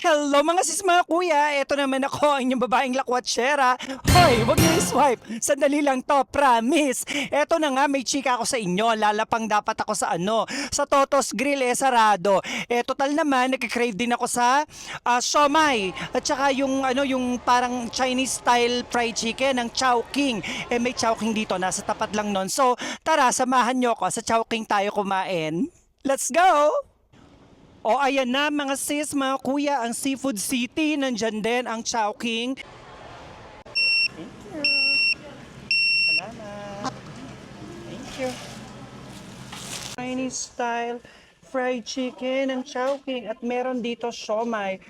Hello mga sis mga kuya, eto naman ako ang inyong babaeng lakwatsera. Hoy, wag niyo i-swipe, sandali lang to, promise. Eto na nga, may chika ako sa inyo, lalapang dapat ako sa sa Toto's Grill sarado. Total naman, nagka-crave din ako sa siomai, at saka yung parang Chinese style fried chicken ng Chowking. May Chowking dito, nasa tapat lang nun. So, tara, samahan nyo ako, sa Chowking tayo kumain. Let's go! O ayan na mga sis, mga kuya, ang Seafood City, nandyan din ang Chowking. Thank you. Salamat. Thank you. Chinese style fried chicken ng Chowking at meron dito siomai.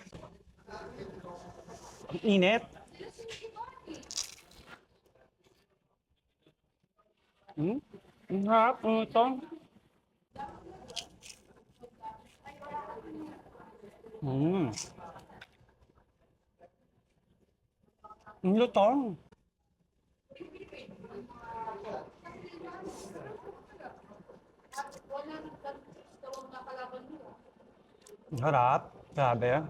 Ang init. Ang harap, ito. Ang lutong. Ang harap. Grabe.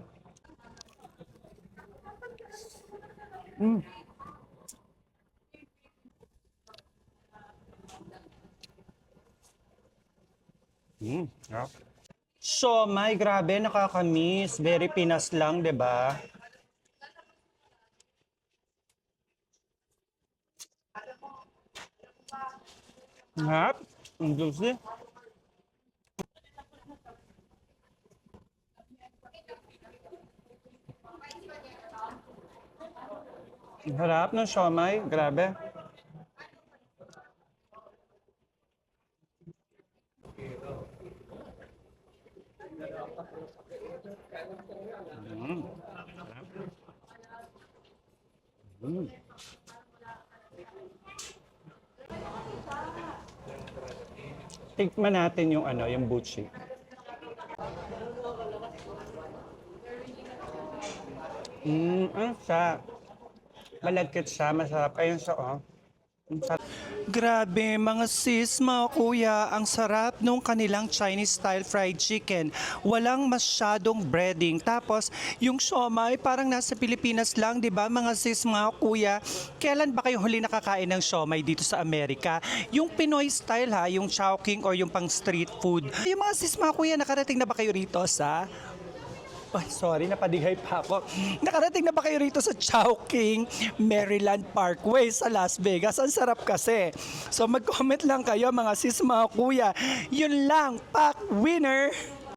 Harap. So, my grabe, nakakamiss. Very Pinas lang, 'di ba? Harap. Ang juicy. Ang harap ng siomai, grabe. Tikman natin yung yung buchi. Ano siya? Malagkit siya, masarap. Ayun siya, oh. Grabe mga sis, mga kuya, ang sarap nung kanilang Chinese style fried chicken. Walang masyadong breading. Tapos, yung siomai parang nasa Pilipinas lang, 'di ba mga sis, mga kuya? Kailan ba kayo huli nakakain ng siomai dito sa Amerika? Yung Pinoy style ha, yung Chowking or yung pang street food. Yung mga sis, mga kuya, nakarating na ba kayo rito sa sorry, napadigay pa ako. Nakarating na ba kayo rito sa Chowking, Maryland Parkway sa Las Vegas? Ang sarap kasi. So mag-comment lang kayo mga sis, mga kuya. Yun lang, pack winner!